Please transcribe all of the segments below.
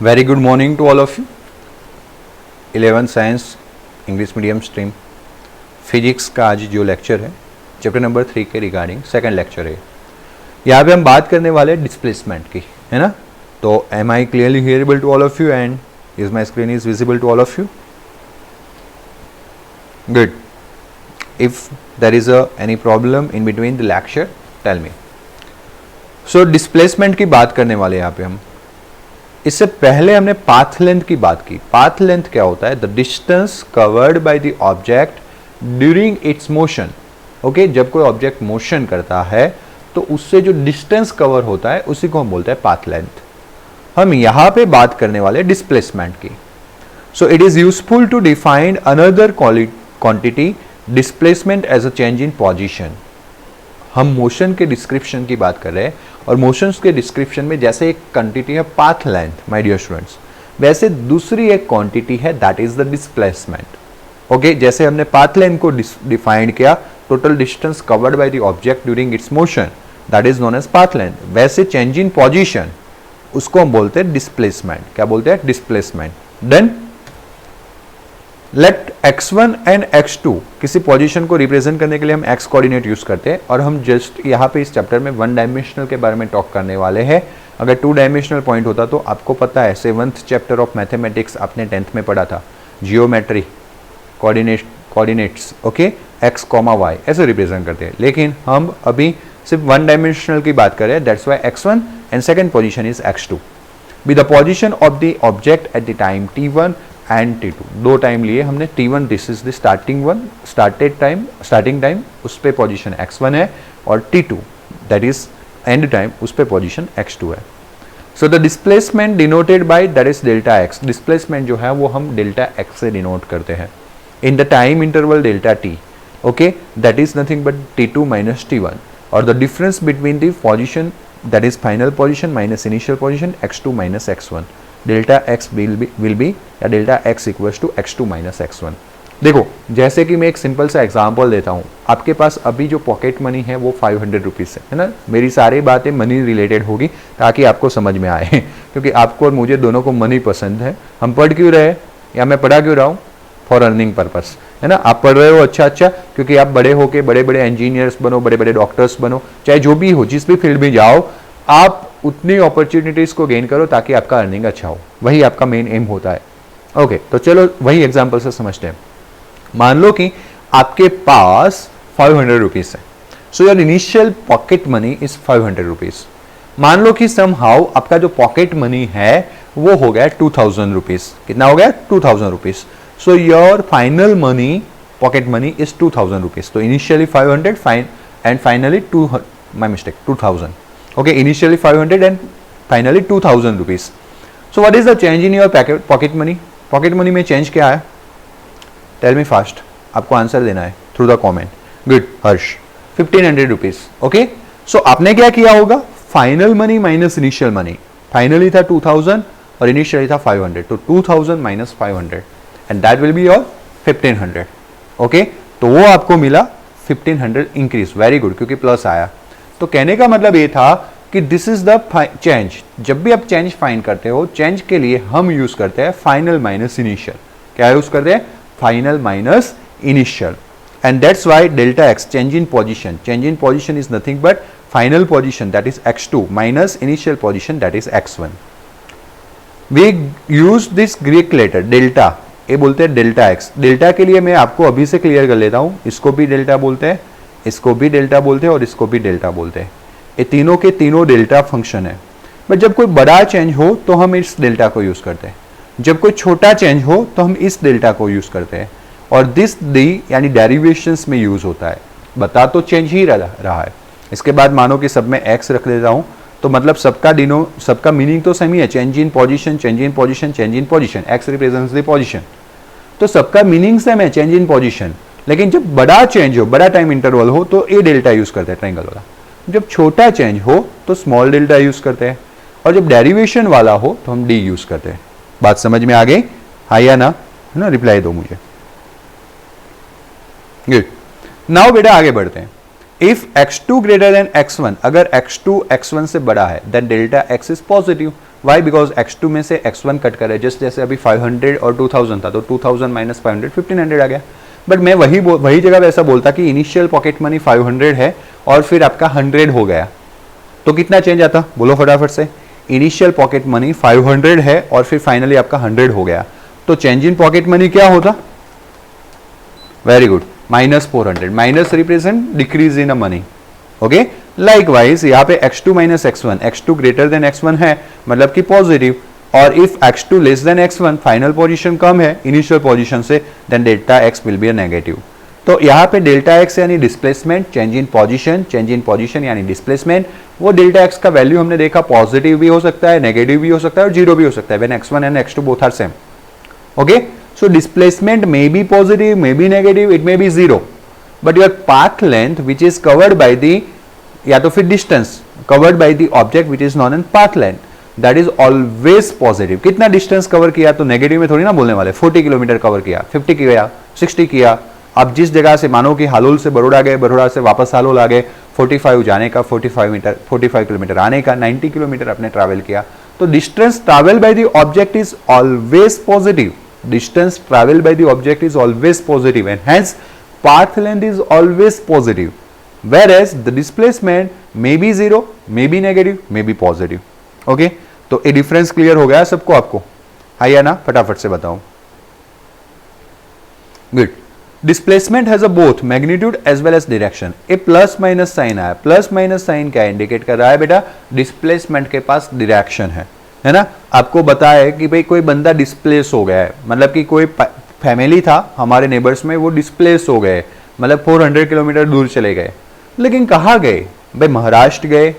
Very good morning to all of you. 11 science English medium stream physics का आज जो lecture है chapter number 3 के रिगार्डिंग सेकंड लेक्चर है। यहाँ पे हम बात करने वाले डिस्प्लेसमेंट की, है ना। तो am I clearly hearable to all of you and is my screen is visible to all of you? Good. If there is any problem in between the lecture tell me. So displacement की बात करने वाले यहाँ पे हम। इससे पहले हमने पाथ लेंथ की बात की। पाथ लेंथ क्या होता है? The distance covered by the object during its motion. Okay, जब कोई ऑब्जेक्ट मोशन करता है तो उससे जो डिस्टेंस कवर होता है उसी को हम बोलते हैं पाथ लेंथ। हम यहां पे बात करने वाले डिस्प्लेसमेंट की। So it is useful to define another quantity displacement as a change in position. हम मोशन के डिस्क्रिप्शन की बात कर रहे हैं और मोशंस के डिस्क्रिप्शन में जैसे एक क्वांटिटी है path length my dear students, वैसे दूसरी एक क्वांटिटी है that is the displacement. Okay, जैसे हमने पाथ लेंथ को डिफाइन किया, total distance covered by the object during its motion, that is known as path length. वैसे चेंज इन पोजीशन उसको हम बोलते हैं डिस्प्लेसमेंट। क्या बोलते हैं? Displacement. Then let x1 and x2 किसी पोजीशन को रिप्रेजेंट करने के लिए हम x कोऑर्डिनेट यूज करते हैं और हम जस्ट यहाँ पे इस चैप्टर में वन डायमेंशनल के बारे में टॉक करने वाले हैं। अगर टू डायमेंशनल पॉइंट होता तो आपको पता है 7th चैप्टर ऑफ मैथमेटिक्स आपने 10th में पढ़ा था, geometry coordinates. Okay, x, y ऐसे रिप्रेजेंट करते हैं, लेकिन हम अभी सिर्फ वन डायमेंशनल की बात कर रहे हैं। That's why x1 and second position is x2 with the position of the object at the time t1 and t2। दो टाइम लिए हमने। t1 this is the starting time, उस पे पोजीशन x1 है, और t2 that is and time, उस पे position x2 है। So the displacement denoted by that is delta x। Displacement जो है वो हम डेल्टा x से डिनोट करते हैं in the time interval delta t। Okay, that is nothing but t2 minus t1, और the difference between the position that is final position minus initial position x2 minus x1। Delta x will be या delta x equals to x2 minus x1। देखो, जैसे कि मैं एक simple सा example देता हूँ। आपके पास अभी जो पॉकेट मनी है वो 500 रुपीज़ है ना। मेरी सारी बातें मनी रिलेटेड होगी ताकि आपको समझ में आए क्योंकि आपको और मुझे दोनों को मनी पसंद है। हम पढ़ क्यों रहे या मैं पढ़ा क्यों रहा हूँ? फॉर अर्निंग पर्पस, है ना। आप पढ़ रहे हो अच्छा क्योंकि आप बड़े होके बड़े बड़े इंजीनियर्स बनो, बड़े बड़े डॉक्टर्स बनो, चाहे जो भी हो, जिस भी फील्ड में जाओ, आप उतनी अपॉर्चुनिटीज को गेन करो ताकि आपका अर्निंग अच्छा हो। वही आपका मेन एम होता है। ओके, तो चलो वही एग्जांपल से समझते हैं। मान लो कि आपके पास 500 रुपीज है। So your initial pocket money is 500 rupees. मान लो कि समहाउ आपका जो पॉकेट मनी है वो हो गया 2000 रुपीज। कितना हो गया? 2000 rupees. So your final money, pocket money is 2000 rupees. तो initially 500 and finally 2000. Okay, initially 500 and finally 2000 rupees. So what is the change in your pocket money? Pocket money में change क्या है? Tell me fast. आपको answer देना है through the comment. Good, Harsh. 1500 rupees. Okay? So आपने क्या किया होगा? Final money minus initial money. Finally था 2000 और initially था 500. तो 2000 minus 500 and that will be your 1500. Okay? तो वो आपको मिला 1500 increase. Very good, क्योंकि प्लस आया। तो कहने का मतलब ये था कि दिस इज द चेंज। जब भी आप चेंज फाइंड करते हो, चेंज के लिए हम यूज करते हैं फाइनल माइनस इनिशियल। क्या यूज करते हैं? Final minus initial. And that's why delta x, change in position. Change in position is nothing but final position that is x2 minus initial position that is x1। We use this Greek letter delta, ये बोलते हैं delta x. Delta के लिए मैं आपको अभी से clear कर लेता हूं, इसको भी डेल्टा बोलते हैं, इसको भी डेल्टा बोलते हैं और इसको भी डेल्टा बोलते हैं। ये तीनों के तीनों डेल्टा फंक्शन है। बट जब कोई बड़ा चेंज हो तो हम इस डेल्टा को यूज करते हैं, जब कोई छोटा चेंज हो तो हम इस डेल्टा को यूज करते हैं, और दिस डी यानी डेरिवेशंस में यूज होता है। बता तो चेंज ही रहा है। इसके बाद मानो कि सब में एक्स रख देता हूं तो मतलब सबका मीनिंग तो सेम ही है। Change in position, change in position, change in position, x represents the position. तो सबका मीनिंग सेम है, चेंज इन पोजीशन। लेकिन जब बड़ा चेंज हो, बड़ा टाइम इंटरवल हो तो ए डेल्टा यूज करते हैं, ट्रायंगल वाला। जब छोटा चेंज हो तो स्मॉल डेल्टा यूज करते हैं, और जब डेरिवेशन वाला हो तो हम डी यूज करते हैं। बात समझ में आ गई? हाँ या ना? है ना? रिप्लाई दो मुझे। गुड। नाउ बेटा आगे बढ़ते हैं। If x2 greater than x1, अगर x2 x1 से बड़ा है, then delta x is positive. Why because x2 में से x1 कट कर रहा है, जस्ट जैसे अभी 500 और 2000 था तो 2000 माइनस 500 1500 आ गया। बट मैं वही जगह वैसा बोलता कि इनिशियल पॉकेट मनी 500 है और फिर आपका 100 हो गया तो कितना चेंज आता, बोलो फटाफट से। इनिशियल पॉकेट मनी 500 है और फिर फाइनली आपका 100 हो गया तो चेंज इन पॉकेट मनी क्या होता, very good, -400। Minus represent decrease in a money, okay. Likewise यहाँ पे x2 minus x1, x2 greater than x1 है मतलब कि पॉजिटिव, और if x2 less than x1 final position कम है इनिशियल पोजीशन से, then delta x will be a negative. तो यहाँ पे डेल्टा x यानी डिस्प्लेसमेंट, चेंज इन पोजीशन यानी डिस्प्लेसमेंट, वो डेल्टा x का वैल्यू हमने देखा पॉजिटिव भी हो सकता है, नेगेटिव भी हो सकता है और जीरो भी हो सकता है when x1 and x2 both are same, okay. So displacement may be positive, may be negative, it may be zero, but your path length which is covered by the, या तो फिर distance covered by the object which is known an path length, that is always positive. कितना distance cover किया तो negative में थोड़ी ना बोलने वाले, 40 किलोमीटर कवर किया, 50 किया, 60 किया। अब जिस जगह से मानो कि हालोल से बड़ोड़ा गए, बड़ोड़ा से वापस हालोल आ गए, 45 जाने का, 45 किलोमीटर आने का, 90 किलोमीटर आपने ट्रैवल किया, तो distance travel by the object is always positive, distance travel by the object is always positive and hence path length is always positive, whereas the displacement may be zero, may be negative, may be positive, okay। तो ये difference clear हो गया सबको, आपको है या ना, फटाफट से बताओ। Good. Displacement has a both magnitude as well as direction. A plus minus sign आया, प्लस माइनस साइन क्या इंडिकेट कर रहा है बेटा, डिस्प्लेसमेंट के पास डायरेक्शन है ना। आपको बताया कि भाई कोई बंदा डिस्प्लेस हो गया है, मतलब कि कोई फैमिली था हमारे नेबर्स में, वो डिस्प्लेस हो गए, मतलब 400 किलोमीटर दूर चले गए, लेकिन कहाँ गए भाई, महाराष्ट्र गए,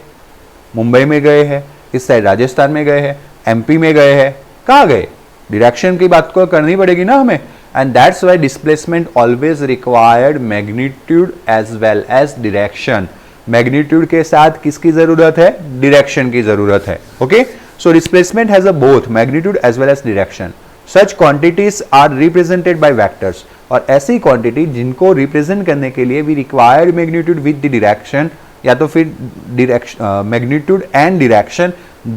मुंबई में गए हैं, इस साइड राजस्थान में गए हैं, एमपी में गए हैं, कहाँ गए, डायरेक्शन की बात को करनी पड़ेगी ना हमें, and that's why displacement always required magnitude as well as direction. Magnitude के साथ किसकी जरूरत है, डायरेक्शन की जरूरत है, okay. So displacement has a both magnitude as well as direction. Such quantities are represented by vectors, और ऐसी क्वांटिटी जिनको रिप्रेजेंट करने के लिए we require magnitude with the direction, या तो फिर magnitude and direction,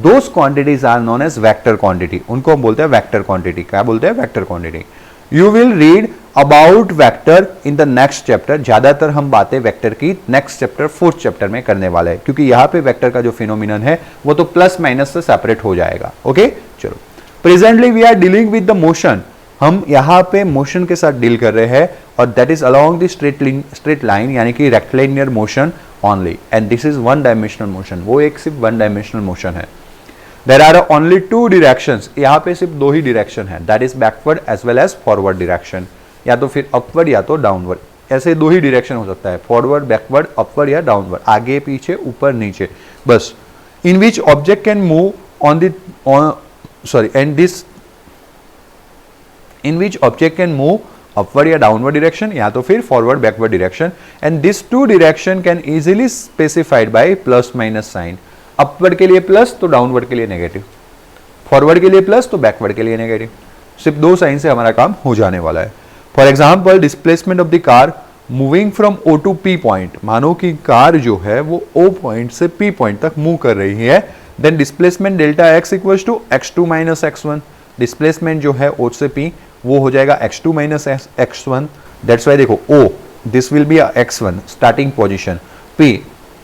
those quantities are known as vector quantity, उनको हम बोलते हैं vector quantity। क्या बोलते हैं, vector quantity। You will read about vector in the next chapter। ज्यादातर हम बातें वेक्टर की नेक्स्ट चैप्टर 4th चैप्टर में करने वाले हैं, क्योंकि यहाँ पे वेक्टर का जो फिनोमिनन है वो तो प्लस माइनस से सेपरेट हो जाएगा, ओके। चलो, presently we are dealing with the motion, हम यहाँ पे मोशन के साथ डील कर रहे हैं, और that is along the straight line यानी कि rectilinear motion only, and this is one dimensional motion, वो एक सिर्फ वन डायमेंशनल मोशन है। There are only two directions, यहाँ पे सिर्फ दो ही डायरेक्शन है, that is backward as well as forward direction, या तो फिर अपवर्ड या तो डाउनवर्ड, ऐसे दो ही डायरेक्शन हो सकता है, फॉरवर्ड, बैकवर्ड, अपवर्ड या डाउनवर्ड, आगे पीछे ऊपर नीचे, बस। In which object can move on the and this in which object can move upward या downward direction, या तो फिर forward backward direction, and this two direction can easily specified by plus minus sign। upward के लिए plus तो downward के लिए negative, forward के लिए प्लस तो बैकवर्ड के लिए नेगेटिव, सिर्फ दो साइन से हमारा काम हो जाने वाला है। For example, displacement of the car moving from O to P point, मानो कि कार जो है वो O पॉइंट से P पॉइंट तक मूव कर रही है, then displacement delta x equals to x2 minus x1। Displacement जो है O से P वो हो जाएगा x2 minus x1, that's why देखो O this will be a x1 starting position, P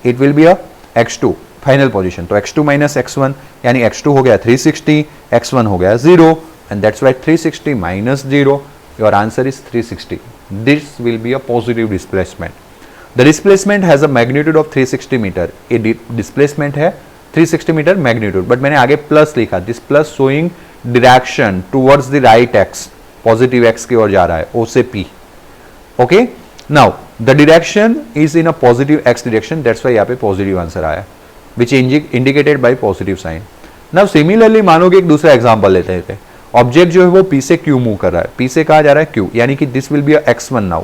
it will be a x2 final position, तो x2 minus x1 यानी x2 हो गया 360, x1 हो गया 0, and that's why 360 minus 0, your answer is 360। This will be a positive displacement. The displacement has a magnitude of 360 metre, ये displacement है 360 metre magnitude, but मैंने आगे प्लस लिखा, this plus showing direction towards the right x, positive x की ओर जा रहा है O से P, okay. Now the direction is in a positive x direction, that's why यहाँ पे पॉजिटिव आंसर आया, which indicated by positive sign. Now similarly मानो कि एक दूसरा एग्जांपल लेते हैं, ऑब्जेक्ट जो है वो P से Q मूव कर रहा है, P से कहा जा रहा है Q, यानी कि this will be a x1 now,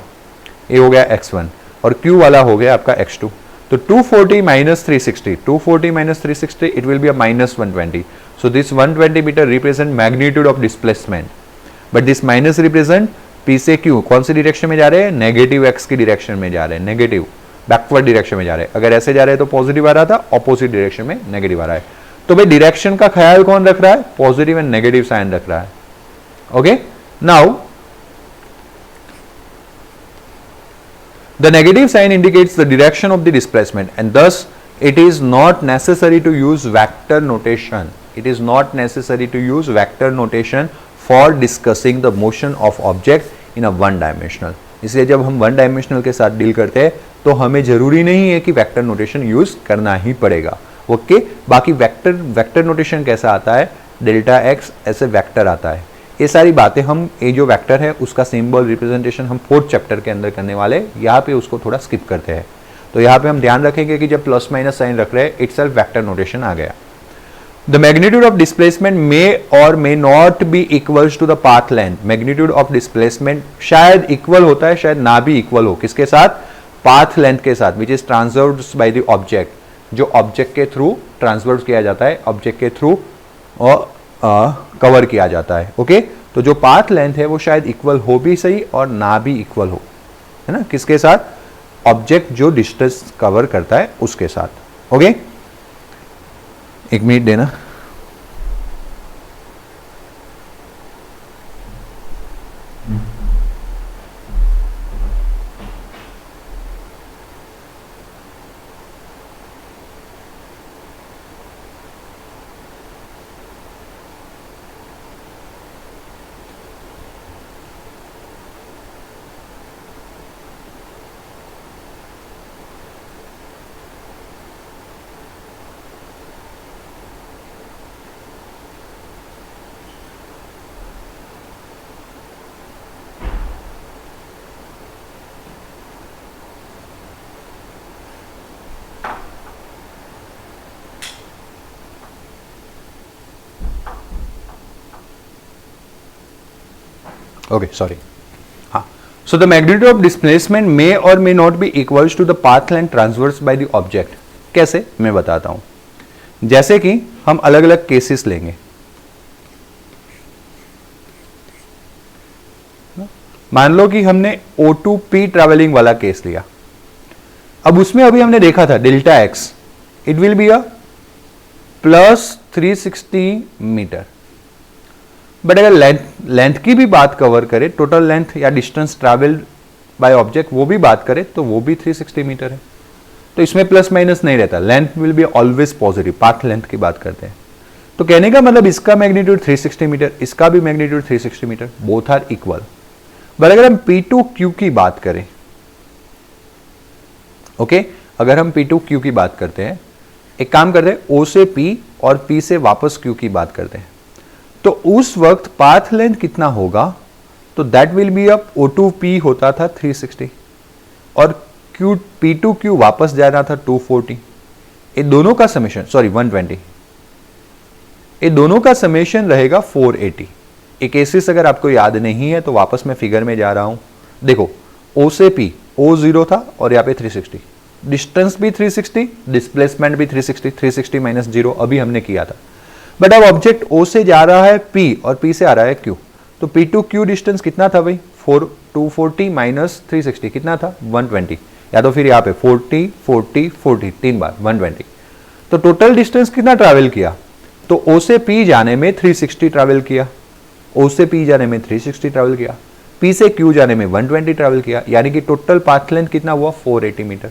ये हो गया x1 और Q वाला हो गया आपका x2, तो 240 minus 360, 240 minus 360, it will be a minus 120. So this 120 meter represent magnitude of displacement. But this minus represent P से Q, कौन सी डायरेक्शन में जा रहे हैं, नेगेटिव x की डायरेक्शन में जा रहे हैं, नेगेटिव बैकवर्ड डायरेक्शन में जा रहे हैं। अगर ऐसे जा रहे हैं तो पॉजिटिव आ रहा था, ऑपोजिट डायरेक्शन में नेगेटिव आ रहा है। तो भाई डायरेक्शन का ख्याल कौन रख रहा है? पॉजिटिव एंड नेगेटिव साइन रख रहा है. Okay, now the negative sign indicates the direction of the displacement and thus it is not necessary to use vector notation. It is not necessary to use vector notation for discussing the motion of object in a one dimensional. इसलिए जब हम one dimensional के साथ deal करते हैं तो हमें जरूरी नहीं है कि वेक्टर नोटेशन यूज करना ही पड़ेगा. ओके, बाकी वेक्टर नोटेशन कैसा आता है? डेल्टा एक्स ऐसे वेक्टर आता है. ये सारी बातें हम, ये जो वेक्टर है उसका सिंबल रिप्रेजेंटेशन हम 4th चैप्टर के अंदर करने वाले, यहाँ पे उसको थोड़ा स्किप करते हैं. तो यहाँ पे हम ध्यान रखेंगे कि जब प्लस माइनस साइन रख रहे हैं इटसेल्फ वेक्टर नोटेशन आ गया. The magnitude of displacement may और may not be equals to the path length. Magnitude of displacement शायद इक्वल होता है, शायद ना भी इक्वल हो. किसके साथ? पाथ लेंथ के साथ, which is transverse by the object. जो ऑब्जेक्ट के थ्रू ट्रांसवर्स किया जाता है, ऑब्जेक्ट के थ्रू कवर किया जाता है. ओके, तो जो पाथ लेंथ है वो शायद इक्वल हो भी सही और ना भी इक्वल हो, है ना. किसके साथ? ऑब्जेक्ट जो डिस्टेंस कवर करता है उसके साथ. ओके, एक मिनट देना. Okay, sorry. So the magnitude of displacement may or may not be equals to the path length traversed by the object. कैसे? मैं बताता हूं. जैसे कि हम अलग अलग केसेस लेंगे. मान लो कि हमने O2P ट्रैवलिंग वाला केस लिया. अब उसमें अभी हमने देखा था delta x, it will be a plus 360 metre. But अगर लेंथ की भी बात कवर करें, टोटल लेंथ या डिस्टेंस ट्रैवल्ड बाय ऑब्जेक्ट वो भी बात करें तो वो भी 360 मीटर है. तो इसमें प्लस माइनस नहीं रहता, length will be always positive. Path length की बात करते हैं तो कहने का मतलब इसका मैग्नीट्यूड 360 मीटर, इसका भी magnitude 360 metre, both are equal. But अगर हम P2Q की बात करें, ओके, अगर हम P2Q की बात करते हैं, एक काम करते हैं, O से P और P से वापस Q की बात करते हैं, तो उस वक्त पाथ लेंथ कितना होगा? तो that will be up O2P होता था 360 और P2Q वापस जाना था 240. ये दोनों का समेशन, सॉरी 120, ये दोनों का समेशन रहेगा 480. एक केसेस अगर आपको याद नहीं है तो वापस मैं फिगर में जा रहा हूं. देखो, O से P, O 0 था और यहाँ पे 360, डिस्टेंस भी 360, डिस्प्लेसमेंट भी 360, 360 माइनस 0 अभी हमने किया था. बट अब ऑब्जेक्ट O से जा रहा है P और P से आ रहा है Q, तो P2Q डिस्टेंस कितना था भाई? 240 माइनस 360 कितना था? 120. या तो फिर यहाँ पे 40 40 40 तीन बार 120. तो टोटल डिस्टेंस कितना ट्रैवल किया? तो O से P जाने में 360 ट्रैवल किया, O से P जाने में 360 ट्रैवल किया, P से Q जाने में 120 ट्रैवल किया, यानी कि टोटल पाथ लेंथ कितना हुआ? 480 metre.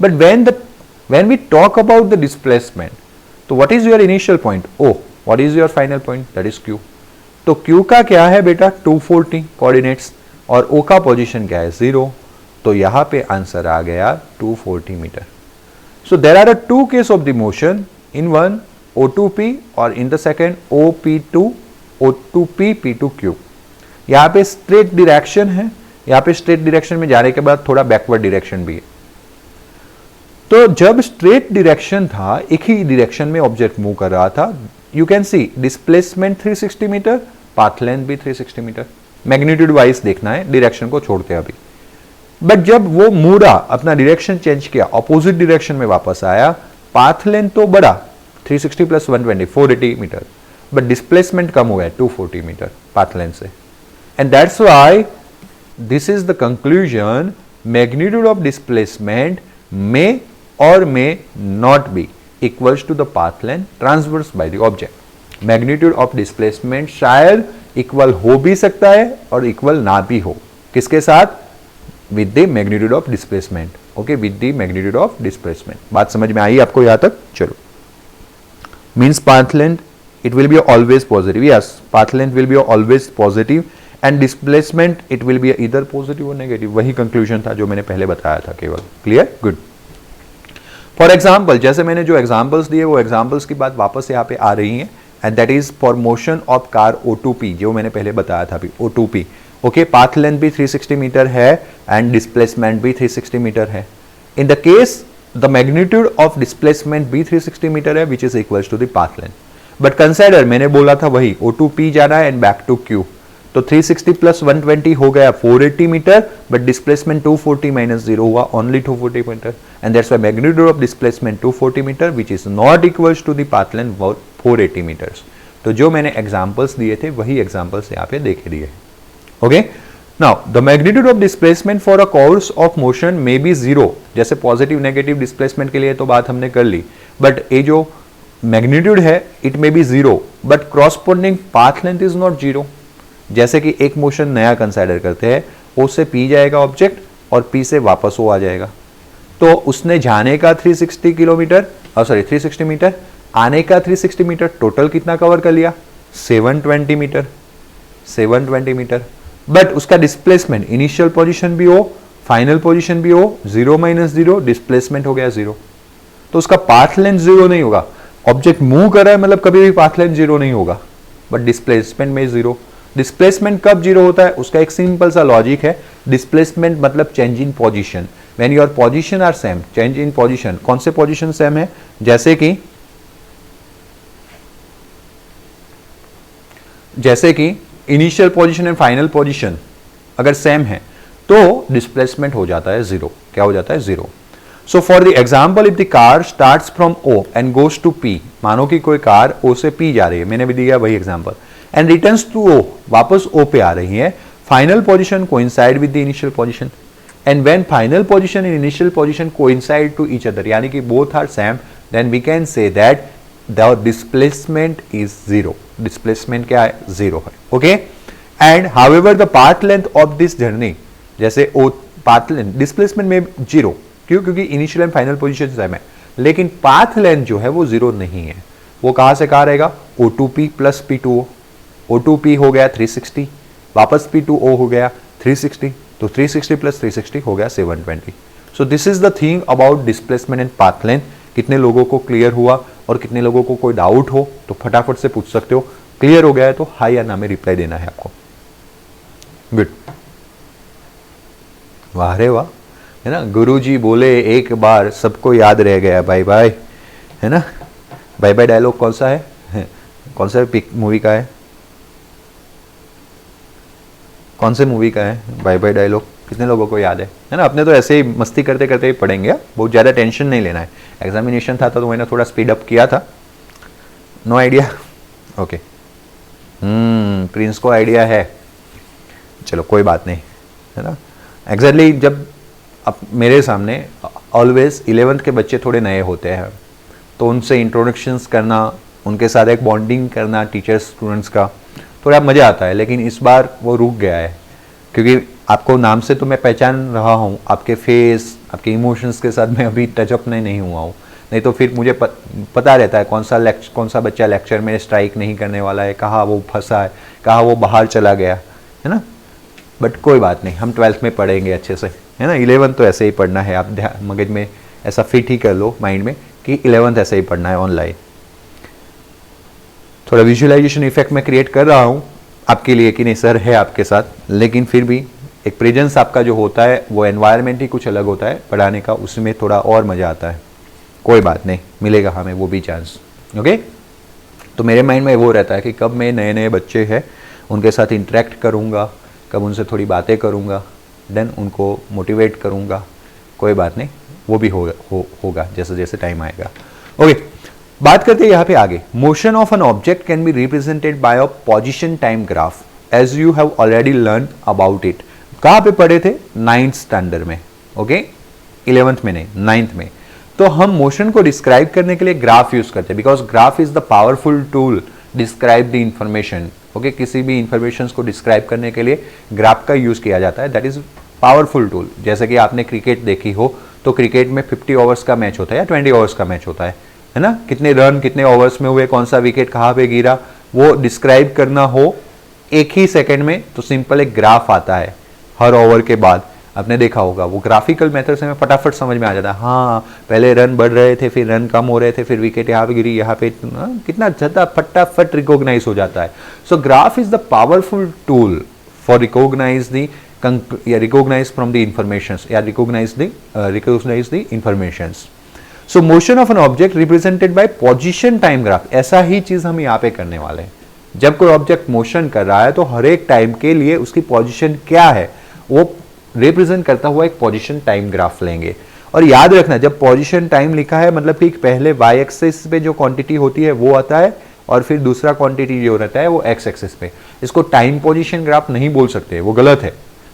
But when we talk about the displacement, तो what is your initial point? O. What is your final point? That is Q. तो Q का क्या है बेटा? 240 कोऑर्डिनेट्स और O का पोजीशन क्या है? 0. तो यहां पे आंसर आ गया 240 metre. So there are two case of the motion, in one O2P और in the second O2P P2Q. यहां पे स्ट्रेट डायरेक्शन है, यहां पे स्ट्रेट डायरेक्शन में जाने के बाद थोड़ा बैकवर्ड डायरेक्शन भी है. तो जब स्ट्रेट डायरेक्शन था, एक ही डायरेक्शन में ऑब्जेक्ट मूव कर रहा था, you can see displacement 360 metre, path length भी 360 मीटर. मैग्नीट्यूड वाइज देखना है, डायरेक्शन को छोड़ते हैं अभी. बट जब वो मुड़ा, अपना डायरेक्शन चेंज किया, ऑपोजिट डायरेक्शन में वापस आया, पाथ लेंथ तो बढ़ा 360 प्लस 120 480 मीटर, बट डिस्प्लेसमेंट कम हुआ है 240 मीटर पाथ लेंथ से. And that's why this is the conclusion, magnitude of displacement may or may not be equals to the path length transverse by the object. Magnitude of displacement शायद equal हो भी सकता है और equal ना भी हो, किसके साथ? With the magnitude of displacement. Okay, with the magnitude of displacement. बात समझ में आई आपको यहां तक? चलो, means path length it will be always positive. Yes, path length will be always positive and displacement it will be either positive or negative. वही conclusion था जो मैंने पहले बताया था केवल। क्लियर? गुड। फॉर एग्जाम्पल, जैसे मैंने जो एग्जाम्पल्स दिए वो एग्जाम्पल्स की बात वापस यहाँ पे आ रही है, and that is for motion of car O2P, जो मैंने पहले बताया था अभी, O2P। ओके, पाथ लेंथ भी 360 मीटर है एंड डिस्प्लेसमेंट भी 360 मीटर है। In the case the magnitude of displacement भी 360 मीटर है which is equals to the path length. But consider, मैंने बोला था वही O2P जाना है एंड बैक टू Q, तो 360 प्लस 120 हो गया 480 मीटर, बट डिस्प्लेसमेंट 240 माइनस 0 हुआ only 240 metre, and that's why magnitude of displacement 240 metre which is not equals to the path length 480 metres. तो जो मैंने एग्जांपल्स दिए थे वही एग्जांपल्स यहाँ पे देखे दिए। Okay, now the magnitude of displacement for a course of motion may be 0, जैसे पॉजिटिव नेगेटिव डिस्प्लेसमेंट के लिए तो बात हमने कर ली, बट ये जो मैग्नीट्यूड है it may B 0 but corresponding path length is not 0। जैसे कि एक मोशन नया कंसिडर करते हैं, O से P जाएगा ऑब्जेक्ट और P से वापस O आ जाएगा, तो उसने जाने का 360 किलोमीटर, सॉरी 360 मीटर, आने का 360 मीटर, टोटल कितना कवर कर लिया? 720 मीटर, 720 मीटर। बट उसका डिस्प्लेसमेंट इनिशियल पोजीशन भी हो, फाइनल पोजीशन भी हो, 0 माइनस 0, डिस्प्लेसमेंट हो गया 0, तो उसका पाथ लेंथ 0 नहीं होगा। ऑब्जेक्ट मूव कर रहा है मतलब कभी भी पाथ लेंथ 0 नहीं होगा, बट डिस्प्लेसमेंट में 0। डिस्प्लेसमेंट कब 0 होता है? उसका एक सिंपल सा लॉजिक है, डिस्प्लेसमेंट मतलब change in position, when your position are same, change in position. कौन से पोजीशन सेम है? जैसे कि initial position and final position अगर सेम है तो डिस्प्लेसमेंट हो जाता है 0। क्या हो जाता है? 0। So for the example, if the car starts from O and goes to P, मानो कि कोई कार O से P जा रही है, मैंने भी दिया वही example, and returns to O, वापस O पे आ रही है, final position coincide with the initial position, and when final position and initial position coincide to each other, यानी कि both are same, then we can say that the displacement is 0. Displacement क्या है? 0 है। Okay? And however the path length of this journey, जैसे O path length, displacement में 0, क्यों? क्योंकि initial and final position same है, लेकिन पाथ लेंथ जो है वो 0 नहीं है। वो कहां से कहां रहेगा? O2P plus P2O। O2P हो गया 360, वापस P2O हो गया 360, तो 360 प्लस 360 हो गया 720। So this is the thing about displacement and path length. कितने लोगों को क्लियर हुआ और कितने लोगों को कोई डाउट हो तो फटाफट से पूछ सकते हो। क्लियर हो गया है तो हाई या ना में रिप्लाई देना है आपको। गुड, वाह रे वाह, है ना। गुरुजी बोले एक बार सबको याद रह गया, बाय बाय, है ना। बाय बाय डायलॉग कौन सा है? कौन सा पिक मूवी का है? कौन से मूवी का है बाय बाय डायलॉग? कितने लोगों को याद है ना। अपने तो ऐसे ही मस्ती करते करते ही पढ़ेंगे, बहुत ज़्यादा टेंशन नहीं लेना है। एग्जामिनेशन था तो मैंने थोड़ा स्पीड अप किया था। No idea? ओके, प्रिंस को आइडिया है, चलो कोई बात नहीं, है ना। एग्जैक्टली जब अब मेरे सामने ऑलवेज 11th के बच्चे थोड़े नए होते हैं तो उनसे इंट्रोडक्शंस करना, उनके साथ एक बॉन्डिंग करना टीचर्स स्टूडेंट्स का थोड़ा मज़ा आता है। लेकिन इस बार वो रुक गया है क्योंकि आपको नाम से तो मैं पहचान रहा हूँ, आपके फेस, आपके इमोशंस के साथ मैं अभी टचअप नहीं हुआ हूँ। नहीं तो फिर मुझे पता रहता है कौन सा बच्चा लेक्चर में स्ट्राइक नहीं करने वाला है, कहाँ वो फंसा है, कहाँ वो बाहर चला गया, है ना। बट कोई बात नहीं, हम 12th में पढ़ेंगे अच्छे से, है ना। 11th तो ऐसे ही पढ़ना है, आप मगज में ऐसा फिट ही कर लो माइंड में कि 11th ऐसे ही पढ़ना है ऑनलाइन। थोड़ा विजुअलाइजेशन इफेक्ट मैं क्रिएट कर रहा हूँ आपके लिए कि नहीं सर है आपके साथ, लेकिन फिर भी एक प्रेजेंस आपका जो होता है वो एनवायरनमेंट ही कुछ अलग होता है पढ़ाने का, उसमें थोड़ा और मज़ा आता है। कोई बात नहीं, मिलेगा हमें वो भी चांस। ओके, तो मेरे माइंड में वो रहता है कि कब मैं नए नए बच्चे हैं उनके साथ इंटरेक्ट करूँगा, कब उनसे थोड़ी बातें करूँगा, देन उनको मोटिवेट करूँगा। कोई बात नहीं, वो भी होगा जैसे जैसे टाइम आएगा। ओके, बात करते हैं यहाँ पे आगे। Motion of an object can be represented by a position time graph as you have already learn about it. कहाँ पे पढ़े थे? 9th स्टैंडर्ड में। ओके, 11th में नहीं, 9th में। तो हम मोशन को डिस्क्राइब करने के लिए ग्राफ यूज करते हैं, because graph is the powerful tool describe the information. Okay, किसी भी इंफॉर्मेशन को डिस्क्राइब करने के लिए ग्राफ का यूज किया जाता है, दैट इज पावरफुल टूल। जैसे कि आपने क्रिकेट देखी हो तो क्रिकेट में 50 ओवर्स का मैच होता है या 20 ओवर्स का मैच होता है ना, कितने रन कितने ओवर्स में हुए, कौन सा विकेट कहाँ पे गिरा, वो डिस्क्राइब करना हो एक ही सेकंड में तो सिंपल एक ग्राफ आता है हर ओवर के बाद। आपने देखा होगा वो ग्राफिकल मेथड से हमें फटाफट समझ में आ जाता है, हाँ पहले रन बढ़ रहे थे, फिर रन कम हो रहे थे, फिर विकेट यहाँ पे गिरी, यहाँ पे कितना ज़्यादा फटाफट रिकॉग्नाइज हो जाता है। So graph is the powerful tool for recognise the recognize from the informations या recognize the informations. So motion of an object represented by position time graph, ऐसा ही चीज हम यहाँ पे करने वाले हैं। जब कोई ऑब्जेक्ट मोशन कर रहा है तो हर एक टाइम के लिए उसकी पोजीशन क्या है वो रिप्रेजेंट करता हुआ एक पोजीशन टाइम ग्राफ लेंगे। और याद रखना जब पोजीशन टाइम लिखा है मतलब कि पहले y एक्सिस पे जो क्वांटिटी होती है वो आता है और फिर दूसरा क्वांटिटी जो रहता है वो x एक्सिस पे। इसको टाइम पोजीशन ग्राफ नहीं बोल सकते, वो गलत है।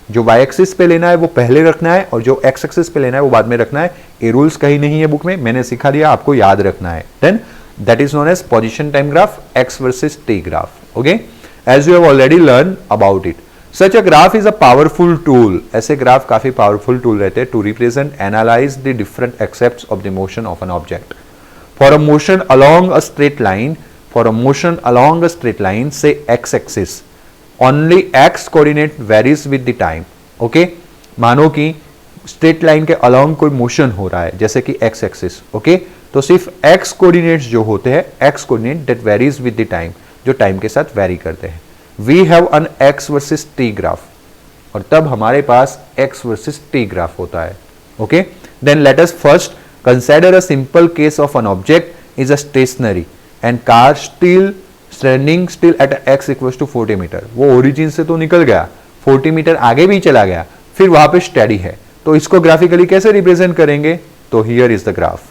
जो y एक्सिस पे लेना है वो पहले रखना है और जो x एक्सिस पे लेना है वो बाद में रखना है। ये रूल्स कहीं नहीं है बुक में, मैंने सिखा दिया, आपको याद रखना है। Then that is known as position time graph, x versus t graph. Okay, as you have already learn about it. Such a graph is a powerful tool, ऐसे ग्राफ काफी पावरफुल टूल रहते हैं to represent analyse the different aspects of the motion of an object. For a motion along a straight line, for a motion along a straight line से x axis, only x coordinate varies with the time. Okay, मानो कि straight line के along कोई motion हो रहा है जैसे कि x एक्सिस। ओके, तो सिर्फ x कोऑर्डिनेट्स जो होते हैं, x coordinate that varies with the time, जो टाइम के साथ वेरी करते हैं। We have an x versus t graph, और तब हमारे पास x वर्सेस t ग्राफ होता है। Okay, then let us first consider a simple case of an object is a stationary and car still standing still at x equals to 40 metre. वो origin से तो निकल गया, 40 मीटर आगे भी चला गया, फिर वहां पे स्टडी है। तो इसको ग्राफिकली कैसे रिप्रेजेंट करेंगे? तो हियर इज द ग्राफ।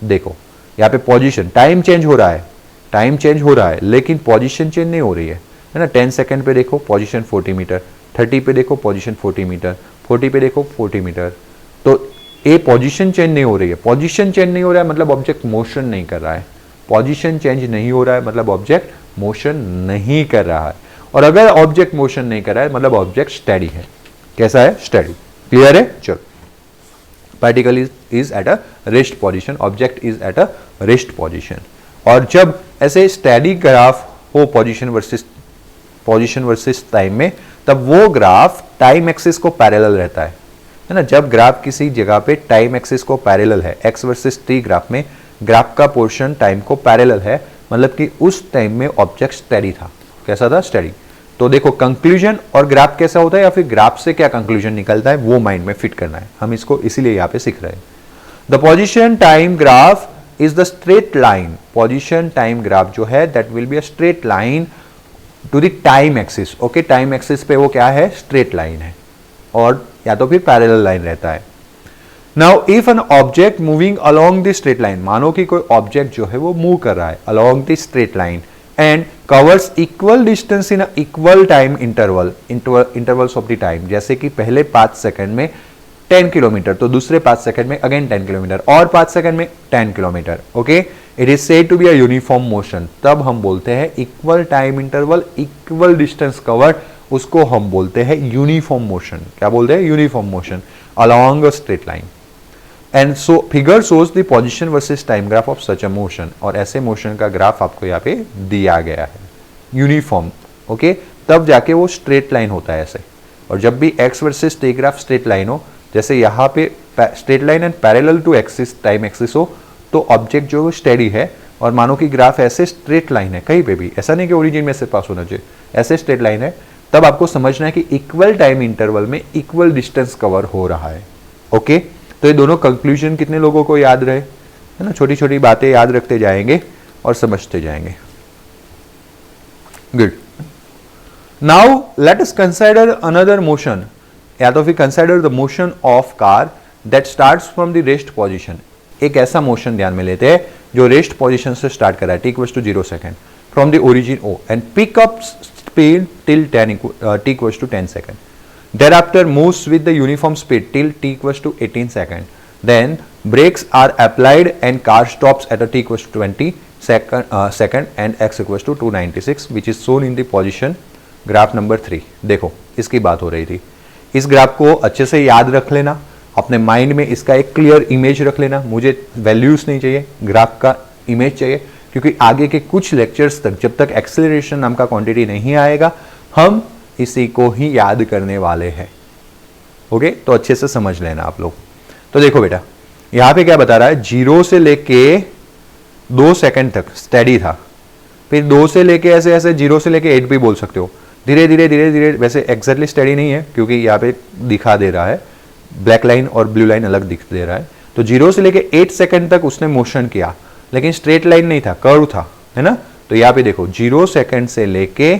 देखो यहाँ पे पोजीशन, टाइम चेंज हो रहा है, टाइम चेंज हो रहा है लेकिन पोजीशन चेंज नहीं हो रही है ना। 10 सेकंड पे देखो पोजीशन 40 मीटर, 30 पे देखो पोजीशन 40 मीटर, 40 पे देखो 40 मीटर। तो ये पोजीशन चेंज नहीं हो रही है। पोजीशन चेंज नहीं हो रहा है मतलब ऑब्जेक्ट मोशन नहीं कर रहा है। पोजीशन चेंज नहीं हो रहा है मतलब ऑब्जेक्ट मोशन नहीं कर रहा है। और अगर ऑब्जेक्ट मोशन नहीं कर रहा है मतलब ऑब्जेक्ट स्टेडी है। कैसा है? स्टेडी। क्लियर है? चलो, particle is at a rest position, object is at a rest position. और जब ऐसे स्टेडी ग्राफ हो पोजीशन वर्सेस टाइम में, तब वो ग्राफ टाइम एक्सिस को पैरेलल रहता है ना। जब ग्राफ किसी जगह पे टाइम एक्सिस को पैरेलल है, x वर्सेस t ग्राफ में ग्राफ का पोर्शन टाइम को पैरेलल है, मतलब कि उस टाइम में ऑब्जेक्ट स्टेडी था। कैसा था? स्टेडी। तो देखो कंक्लूजन और ग्राफ कैसा होता है या फिर ग्राफ से क्या कंक्लूजन निकलता है वो माइंड में फिट करना है। हम इसको इसीलिए यहाँ पे सीख रहे हैं। The position time graph is the straight line. Position time graph जो है that will be a straight line to the time axis. Okay, time axis पे वो क्या है? स्ट्रेट लाइन है, और या तो फिर पैरेलल लाइन रहता है। Now if an object moving along the straight line, मानो कि कोई ऑब्जेक्ट जो है वो मूव कर रहा है along the straight line and covers equal distance in equal time intervals of the time. जैसे कि पहले 5 सेकंड में 10 किलोमीटर, तो दूसरे 5 सेकंड में अगेन 10 किलोमीटर, और 5 सेकंड में 10 kilometre. Okay, it is said to be a uniform motion. तब हम बोलते हैं equal time interval, equal distance covered, उसको हम बोलते हैं यूनिफॉर्म मोशन। क्या बोलते हैं? Uniform motion along a straight line. And so figure shows the position versus time graph of such a motion. और ऐसे मोशन का ग्राफ आपको यहाँ पे दिया गया है यूनिफॉर्म। ओके, तब जाके वो स्ट्रेट लाइन होता है ऐसे। और जब भी x versus t graph straight line हो, जैसे यहाँ पे straight line and parallel to axis time axis हो, तो ऑब्जेक्ट जो स्टेडी है। और मानो कि ग्राफ ऐसे स्ट्रेट लाइन है कहीं पे भी, ऐसा नहीं कि ओरिजिन में से पास होना चाहिए, ऐसे स्ट्रेट लाइन है, तब आपको समझना है कि इक्वल टाइम इंटरवल में इक्वल डिस्टेंस कवर हो रहा है। ओके, तो ये दोनों कंक्लूजन कितने लोगों को याद रहे? है ना, छोटी छोटी बातें याद रखते जाएंगे और समझते जाएंगे। Good. Now let us consider another motion, या तो फिर consider the motion of car that starts from the rest position. एक ऐसा मोशन ध्यान में लेते हैं जो रेस्ट पोजीशन से स्टार्ट कर रहा है, t = 0 second from the origin O and pick up speed till t = 10 second. Thereafter moves with the uniform speed till t = 18 second. then brakes are applied and car stops at a t equals to 20 second and x equals to 296 which is shown in the position graph number 3। देखो इसकी बात हो रही थी, इस graph को अच्छे से याद रख लेना, अपने माइंड में इसका एक क्लियर इमेज रख लेना। मुझे वैल्यूज नहीं चाहिए, ग्राफ का इमेज चाहिए, क्योंकि आगे के कुछ लेक्चर्स तक जब तक एक्सेलरेशन नाम का क्वांटिटी नहीं आएगा हम इसी को ही याद करने वाले हैं। ओके, तो अच्छे से समझ लेना आप लोग। तो देखो बेटा यहां पे क्या बता रहा है, 0 से लेके 2 सेकंड तक स्टेडी था, फिर 2 से लेके ऐसे ऐसे 0 से लेके 8 भी बोल सकते हो, धीरे धीरे धीरे धीरे, वैसे एग्जैक्टली स्टेडी नहीं है क्योंकि यहाँ पे दिखा दे रहा है ब्लैक लाइन और ब्लू लाइन अलग दिख दे रहा है। तो 0 से लेके 8 सेकंड तक उसने मोशन किया, लेकिन स्ट्रेट लाइन नहीं था, कर्व था, है ना। तो यहाँ पे देखो 0 सेकंड से लेके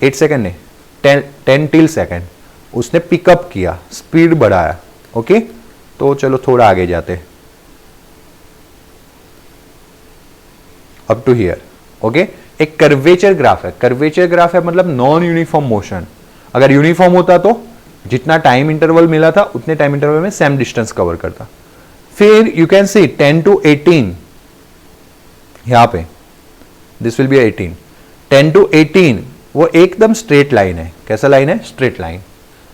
8 सेकंड ने 10 टिल सेकंड उसने पिकअप किया, स्पीड बढ़ाया। ओके, तो चलो थोड़ा आगे जाते, अप टू हियर। ओके, एक कर्वेचर ग्राफ है, कर्वेचर ग्राफ है मतलब नॉन यूनिफॉर्म मोशन। अगर यूनिफॉर्म होता तो जितना टाइम इंटरवल मिला था उतने टाइम इंटरवल में सेम डिस्टेंस कवर करता। फिर यू कैन सी 10 to 18 यहां पे, दिस विल बी 18, 10 to 18 वो एकदम स्ट्रेट लाइन है। कैसा लाइन है? Straight line.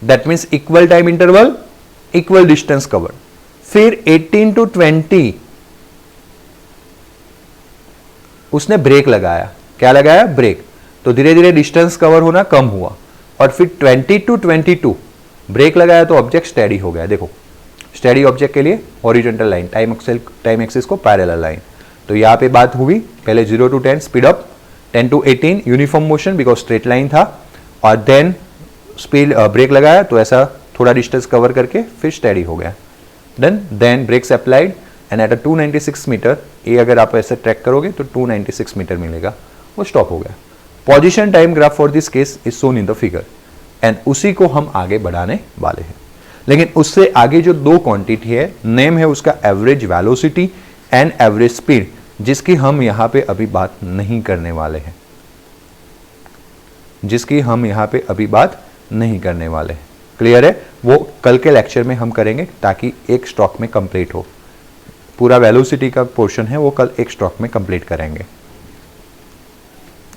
That means equal time interval, equal distance cover. फिर 18 to 20 उसने ब्रेक लगाया। क्या लगाया? ब्रेक। तो धीरे धीरे डिस्टेंस कवर होना कम हुआ। और फिर 20 to 22 ब्रेक लगाया तो ऑब्जेक्ट स्टेडी हो गया। देखो स्टेडी ऑब्जेक्ट के लिए हॉरिजॉन्टल लाइन, टाइम एक्सिस को पैरेलल लाइन। तो यहाँ पे बात हुई पहले 0 to 10 speed up, 10 to 18 uniform motion because straight line था, और देन स्पीड ब्रेक लगाया तो ऐसा थोड़ा डिस्टेंस कवर करके फिर स्टेडी हो गया। Then brakes applied and at 296 metre, ये अगर आप ऐसे ट्रैक करोगे तो 296 मीटर मिलेगा, वो स्टॉप हो गया। Position time graph for this case is shown in the figure and उसी को हम आगे बढ़ाने वाले हैं। लेकिन उससे आगे जो दो क्वांटिटी है, नेम है उसका average velocity and average speed, जिसकी हम यहां पे अभी बात नहीं करने वाले हैं, जिसकी हम यहां पे अभी बात नहीं करने वाले हैं। क्लियर है? वो कल के लेक्चर में हम करेंगे ताकि एक स्टॉक में कंप्लीट हो। पूरा वेलोसिटी का पोर्शन है वो कल एक स्टॉक में कंप्लीट करेंगे।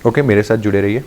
ओके, मेरे साथ जुड़े रहिए।